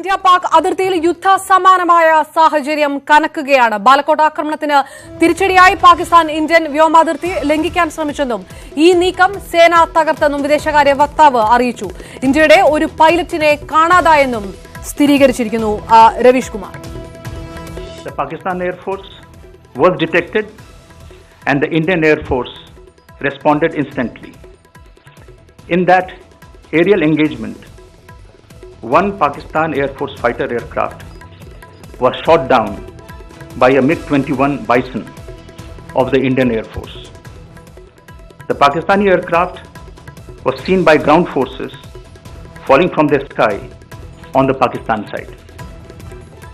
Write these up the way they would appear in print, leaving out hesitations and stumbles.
India Pak അതിർത്തിയിൽ യുദ്ധ സമാനമായ സാഹചര്യം കനക്കുകയാണ്. ബാലക്കോട്ട് ആക്രമണത്തിന് തിരിച്ചടിയായി പാകിസ്ഥാൻ ഇന്ത്യൻ വ്യോമാതിർത്തി ലംഘിക്കാൻ ശ്രമിച്ചെന്നും ഈ നീക്കം സേന തകർത്തെന്നും വിദേശകാര്യ വക്താവ് അറിയിച്ചു. ഇന്ത്യയുടെ ഒരു പൈലറ്റിനെ കാണാതായെന്നും സ്ഥിരീകരിച്ചിരിക്കുന്നു. Ravish Kumar. The Pakistan Air Force was detected and the Indian Air Force responded instantly. In that aerial engagement, one Pakistan Air Force fighter aircraft was shot down by a MiG-21 Bison of the Indian Air Force. The Pakistani aircraft was seen by ground forces falling from the sky on the Pakistan side.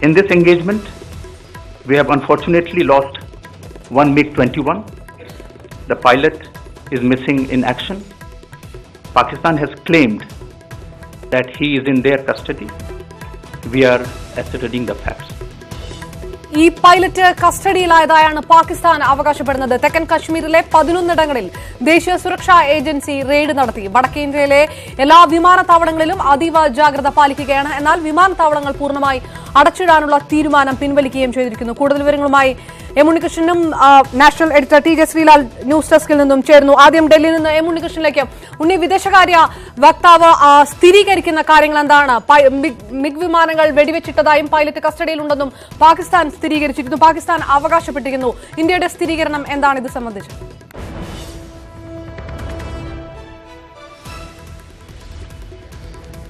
In this engagement, we have unfortunately lost one MiG-21. The pilot is missing in action. Pakistan has claimed that he is in their custody. We are ascertaining the facts. ഈ pilot കസ്റ്റഡിയിലായതായാണ് Pakistan അവകാശപ്പെടുന്നത്. തെക്കൻ കശ്മീരിലെ 11 ദേശീയ സുരക്ഷാ agency raid നടത്തി. വടക്കേ ഇന്ത്യയിലെ എല്ലാ വിമാനത്താവളങ്ങളിലും അതീവ ജാഗ്രത പാലിക്കുകയാണ്. എന്നാൽ വിമാനത്താവളങ്ങൾ പൂർണ്ണമായി അടച്ചിടാനുള്ള തീരുമാനം പിൻവലിക്കുകയും ചെയ്തിരിക്കുന്നു. കൂടുതൽ വിവരങ്ങളുമായി എം ഉണ്ണികൃഷ്ണനും national editor T J Sreelal news ഡെസ്കിൽ നിന്നും ചേരുന്നു. ആദ്യം ഡൽഹിയിൽ നിന്ന് എം ഉണ്ണികൃഷ്ണനിലേക്ക്. ഉണ്ണി, വിദേശകാര്യ വക്താവ് സ്ഥിരീകരിക്കുന്ന കാര്യങ്ങൾ എന്താണ്? മിഗ് വിമാനങ്ങൾ വെടിവെച്ചിട്ടതായും പൈലറ്റ് കസ്റ്റഡിയിലുണ്ടെന്നും പാകിസ്ഥാൻ സ്ഥിരീകരിച്ചിരിക്കുന്നു. പാകിസ്ഥാൻ അവകാശപ്പെട്ടിരിക്കുന്നു. ഇന്ത്യയുടെ സ്ഥിരീകരണം എന്താണ് ഇത് സംബന്ധിച്ച്?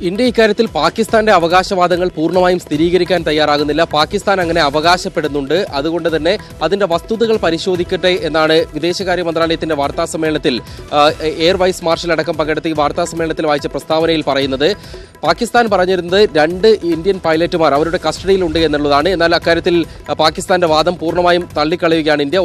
ഇന്ത്യ ഇക്കാര്യത്തിൽ പാകിസ്ഥാന്റെ അവകാശവാദങ്ങൾ പൂർണ്ണമായും സ്ഥിരീകരിക്കാൻ തയ്യാറാകുന്നില്ല. പാകിസ്ഥാൻ അങ്ങനെ അവകാശപ്പെടുന്നുണ്ട്. അതുകൊണ്ട് തന്നെ അതിന്റെ വസ്തുതകൾ പരിശോധിക്കട്ടെ എന്നാണ് വിദേശകാര്യ മന്ത്രാലയത്തിന്റെ വാർത്താ സമ്മേളനത്തിൽ എയർ വൈസ് മാർഷൽ അടക്കം പങ്കെടുത്ത ഈ വാർത്താ സമ്മേളനത്തിൽ വായിച്ച പ്രസ്താവനയിൽ പറയുന്നത്. പാകിസ്ഥാൻ പറഞ്ഞിരുന്നത് 2 ഇന്ത്യൻ പൈലറ്റുമാർ അവരുടെ കസ്റ്റഡിയിലുണ്ട് എന്നുള്ളതാണ്. എന്നാൽ അക്കാര്യത്തിൽ പാകിസ്ഥാന്റെ വാദം പൂർണ്ണമായും തള്ളിക്കളയുകയാണ് ഇന്ത്യ.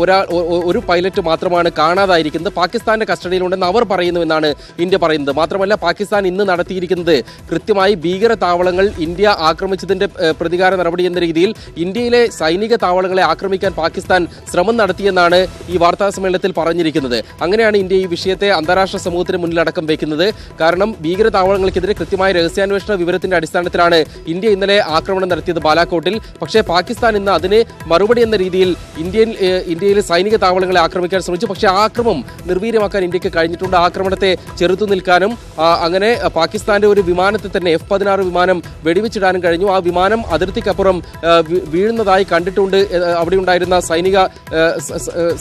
ഒരു പൈലറ്റ് മാത്രമാണ് കാണാതായിരിക്കുന്നത്, പാകിസ്ഥാന്റെ കസ്റ്റഡിയിലുണ്ടെന്ന് അവർ പറയുന്നുവെന്നാണ് ഇന്ത്യ പറയുന്നത്. മാത്രമല്ല, പാകിസ്ഥാൻ ഇന്ന് നടത്തിയിരിക്കുന്നത് കൃത്യമായി ഭീകര താവളങ്ങൾ ഇന്ത്യ ആക്രമിച്ചതിന്റെ പ്രതികാര നടപടി എന്ന രീതിയിൽ ഇന്ത്യയിലെ സൈനിക താവളങ്ങളെ ആക്രമിക്കാൻ പാകിസ്ഥാൻ ശ്രമം നടത്തിയെന്നാണ് ഈ വാർത്താ സമ്മേളനത്തിൽ പറഞ്ഞിരിക്കുന്നത്. അങ്ങനെയാണ് ഇന്ത്യ ഈ വിഷയത്തെ അന്താരാഷ്ട്ര സമൂഹത്തിന് മുന്നിലടക്കം വയ്ക്കുന്നത്. കാരണം ഭീകര താവളങ്ങൾക്കെതിരെ കൃത്യമായ രഹസ്യാന്വേഷണ വിവരത്തിന്റെ അടിസ്ഥാനത്തിലാണ് ഇന്ത്യ ഇന്നലെ ആക്രമണം നടത്തിയത് ബാലാക്കോട്ടിൽ. പക്ഷേ പാകിസ്ഥാൻ ഇന്ന് അതിന് മറുപടി എന്ന രീതിയിൽ ഇന്ത്യയിലെ സൈനിക താവളങ്ങളെ ആക്രമിക്കാൻ ശ്രമിച്ചു. പക്ഷേ ആക്രമണം നിർവീര്യമാക്കാൻ ഇന്ത്യക്ക് കഴിഞ്ഞിട്ടുണ്ട്. ആക്രമണത്തെ ചെറുത്തു നിൽക്കാനും അങ്ങനെ പാകിസ്ഥാന്റെ ഒരു വിമാനത്തെ തന്നെ F-16 വിമാനം വെടിവെച്ചിടാനും കഴിഞ്ഞു. ആ വിമാനം അതിർത്തിക്കപ്പുറം വീഴുന്നതായി കണ്ടിട്ടുണ്ട് അവിടെ ഉണ്ടായിരുന്ന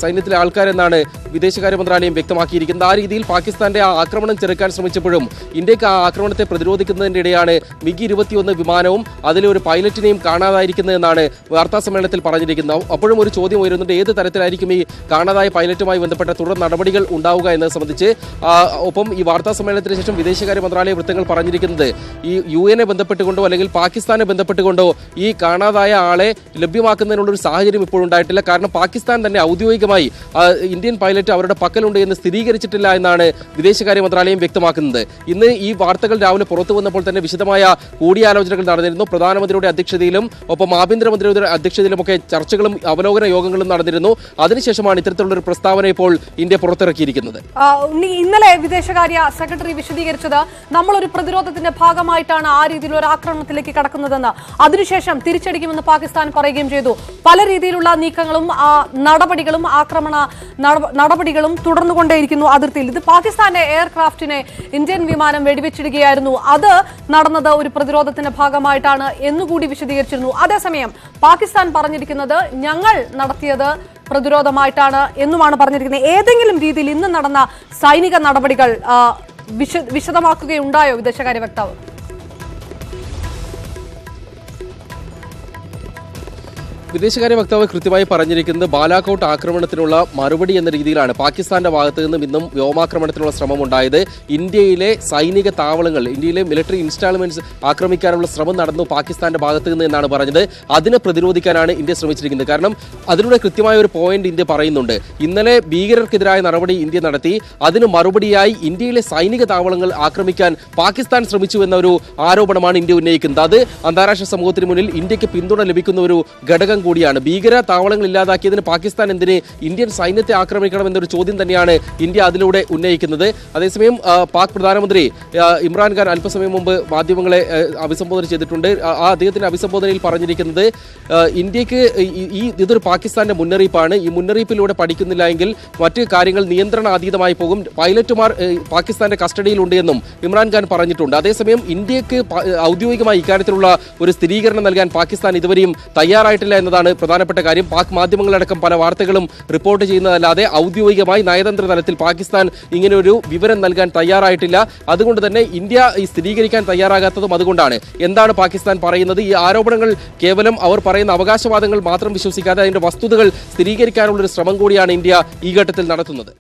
സൈന്യത്തിലെ ആൾക്കാരെന്നാണ് വിദേശകാര്യ മന്ത്രാലയം വ്യക്തമാക്കിയിരിക്കുന്നത്. ആ രീതിയിൽ പാകിസ്ഥാന്റെ ആ ആക്രമണം ചെറുക്കാൻ ശ്രമിച്ചപ്പോഴും ഇന്ത്യക്ക് ആ ആക്രമണത്തെ പ്രതിരോധിക്കുന്നതിന്റെ ഇടെയാണ് MiG-21 വിമാനവും അതിലെ ഒരു പൈലറ്റിനെയും കാണാതായിരിക്കുന്നതെന്നാണ് വാർത്താ സമ്മേളനത്തിൽ പറഞ്ഞിരിക്കുന്നത്. അപ്പോഴും ഒരു ചോദ്യം ഉയരുന്നുണ്ട്, ഏത് തരത്തിലായിരിക്കും ഈ കാണാതായ പൈലറ്റുമായി ബന്ധപ്പെട്ട തുടർ നടപടികൾ ഉണ്ടാവുക എന്നത് സംബന്ധിച്ച്. ഒപ്പം ഈ വാർത്താ സമ്മേളനത്തിന് ശേഷം വിദേശകാര്യ മന്ത്രാലയ വൃത്തങ്ങൾ പറഞ്ഞിരിക്കുന്നത് ഈ UN ബന്ധപ്പെട്ടുകൊണ്ടോ അല്ലെങ്കിൽ പാകിസ്ഥാനെ ബന്ധപ്പെട്ടുകൊണ്ടോ ഈ കാണാതായ ആളെ ലഭ്യമാക്കുന്നതിനുള്ളൊരു സാഹചര്യം ഇപ്പോഴുണ്ടായിട്ടില്ല. കാരണം പാകിസ്ഥാൻ തന്നെ ഔദ്യോഗികമായി ഇന്ത്യൻ പൈലറ്റ് അവരുടെ പക്കലുണ്ട് എന്ന് സ്ഥിരീകരിച്ചിട്ടില്ല എന്നാണ് വിദേശകാര്യ മന്ത്രാലയം വ്യക്തമാക്കുന്നത്. ഇന്ന് ഈ വാർത്തകൾ രാവിലെ പുറത്തു വന്നപ്പോൾ തന്നെ വിശദമായ കൂടിയാലോചനകൾ നടന്നിരുന്നു. പ്രധാനമന്ത്രിയുടെ അധ്യക്ഷതയിലും ഒപ്പം ആഭ്യന്തരമന്ത്രിയുടെ അധ്യക്ഷതയിലുമൊക്കെ ചർച്ചകളും അവലോകന യോഗങ്ങളും നടന്നിരുന്നു. അതിനുശേഷമാണ് ഇത്തരത്തിലുള്ള ഒരു പ്രസ്താവന ഇപ്പോൾ ഇന്ത്യ പുറത്തിറക്കിയിരിക്കുന്നത്. ഇന്നലെ വിദേശകാര്യ സെക്രട്ടറി വിശദീകരിച്ചത് നമ്മളൊരു പ്രതിരോധത്തിന്റെ ഭാഗമായിട്ടാണ് ആ രീതിയിലുള്ള ഒരു ആക്രമണത്തിലേക്ക് കടക്കുന്നതെന്ന്. അതിനുശേഷം തിരിച്ചടിക്കുമെന്ന് പാകിസ്ഥാൻ പറയുകയും ചെയ്തു. പല രീതിയിലുള്ള നീക്കങ്ങളും നടപടികളും ആക്രമണ നടപടികളും തുടർന്നുകൊണ്ടേയിരിക്കുന്നു അതിർത്തിയിൽ. ഇത് പാകിസ്ഥാന്റെ എയർക്രാഫ്റ്റിനെ ഇന്ത്യൻ വിമാനം വെടിവെച്ചിടുകയായിരുന്നു. അത് നടന്നത് ഒരു പ്രതിരോധത്തിന്റെ ഭാഗമായിട്ടാണ് എന്നുകൂടി വിശദീകരിച്ചിരുന്നു. അതേസമയം പാകിസ്ഥാൻ പറഞ്ഞിരിക്കുന്നത് ഞങ്ങൾ നടത്തിയത് പ്രതിരോധമായിട്ടാണ് എന്നുമാണ് പറഞ്ഞിരിക്കുന്നത്. ഏതെങ്കിലും രീതിയിൽ ഇന്ന് നടന്ന സൈനിക നടപടികൾ വിശദമാക്കുകയുണ്ടായോ വിദേശകാര്യ വക്താവ്? വിദേശകാര്യ വക്താവ് കൃത്യമായി പറഞ്ഞിരിക്കുന്നത് ബാലാക്കോട്ട് ആക്രമണത്തിനുള്ള മറുപടി എന്ന രീതിയിലാണ്. പാകിസ്ഥാന്റെ ഭാഗത്തു നിന്നും ഇന്നും വ്യോമാക്രമണത്തിനുള്ള ശ്രമം ഉണ്ടായത്. ഇന്ത്യയിലെ സൈനിക താവളങ്ങൾ, ഇന്ത്യയിലെ മിലിറ്ററി ഇൻസ്റ്റാൾമെന്റ്സ് ആക്രമിക്കാനുള്ള ശ്രമം നടന്നു പാകിസ്ഥാന്റെ ഭാഗത്തു നിന്ന് എന്നാണ് പറഞ്ഞത്. അതിനെ പ്രതിരോധിക്കാനാണ് ഇന്ത്യ ശ്രമിച്ചിരിക്കുന്നത്. കാരണം അതിലൂടെ കൃത്യമായ ഒരു പോയിന്റ് ഇന്ത്യ പറയുന്നുണ്ട്. ഇന്നലെ ഭീകരർക്കെതിരായ നടപടി ഇന്ത്യ നടത്തി. അതിന് മറുപടിയായി ഇന്ത്യയിലെ സൈനിക താവളങ്ങൾ ആക്രമിക്കാൻ പാകിസ്ഥാൻ ശ്രമിച്ചു എന്നൊരു ആരോപണമാണ് ഇന്ത്യ ഉന്നയിക്കുന്നത്. അത് അന്താരാഷ്ട്ര സമൂഹത്തിന് മുന്നിൽ ഇന്ത്യക്ക് പിന്തുണ ലഭിക്കുന്ന ഒരു ഘടകം കൂടിയാണ്. ഭീകര താവളങ്ങൾ ഇല്ലാതാക്കിയതിന് പാകിസ്ഥാൻ എന്തിന് ഇന്ത്യൻ സൈന്യത്തെ ആക്രമിക്കണം എന്നൊരു ചോദ്യം തന്നെയാണ് ഇന്ത്യ അതിലൂടെ ഉന്നയിക്കുന്നത്. അതേസമയം പാക് പ്രധാനമന്ത്രി ഇമ്രാൻഖാൻ അല്പസമയം മുമ്പ് മാധ്യമങ്ങളെ അഭിസംബോധന ചെയ്തിട്ടുണ്ട്. ആ അദ്ദേഹത്തിന്റെ അഭിസംബോധനയിൽ പറഞ്ഞിരിക്കുന്നത് ഇന്ത്യക്ക് ഇതൊരു പാകിസ്ഥാന്റെ മുന്നറിയിപ്പാണ്. ഈ മുന്നറിയിപ്പിലൂടെ പഠിക്കുന്നില്ല എങ്കിൽ മറ്റ് കാര്യങ്ങൾ നിയന്ത്രണാതീതമായി പോകും. പൈലറ്റുമാർ പാകിസ്ഥാന്റെ കസ്റ്റഡിയിലുണ്ട് എന്നും ഇമ്രാൻഖാൻ പറഞ്ഞിട്ടുണ്ട്. അതേസമയം ഇന്ത്യക്ക് ഔദ്യോഗികമായി ഇക്കാര്യത്തിലുള്ള ഒരു സ്ഥിരീകരണം നൽകാൻ പാകിസ്ഥാൻ ഇതുവരെയും തയ്യാറായിട്ടില്ല എന്നതാണ് പ്രധാനപ്പെട്ട കാര്യം. പാക് മാധ്യമങ്ങളടക്കം പല വാർത്തകളും റിപ്പോർട്ട് ചെയ്യുന്നതല്ലാതെ ഔദ്യോഗികമായി നയതന്ത്ര തലത്തിൽ പാകിസ്ഥാൻ ഇങ്ങനെ ഒരു വിവരം നൽകാൻ തയ്യാറായിട്ടില്ല. അതുകൊണ്ട് തന്നെ ഇന്ത്യ സ്ഥിരീകരിക്കാൻ തയ്യാറാകാത്തതും അതുകൊണ്ടാണ്. എന്താണ് പാകിസ്ഥാൻ പറയുന്നത്? ഈ ആരോപണങ്ങൾ കേവലം അവർ പറയുന്ന അവകാശവാദങ്ങൾ മാത്രം വിശ്വസിക്കാതെ അതിന്റെ വസ്തുതകൾ സ്ഥിരീകരിക്കാനുള്ള ഒരു ശ്രമം കൂടിയാണ് ഇന്ത്യ ഈ ഘട്ടത്തിൽ നടത്തുന്നത്.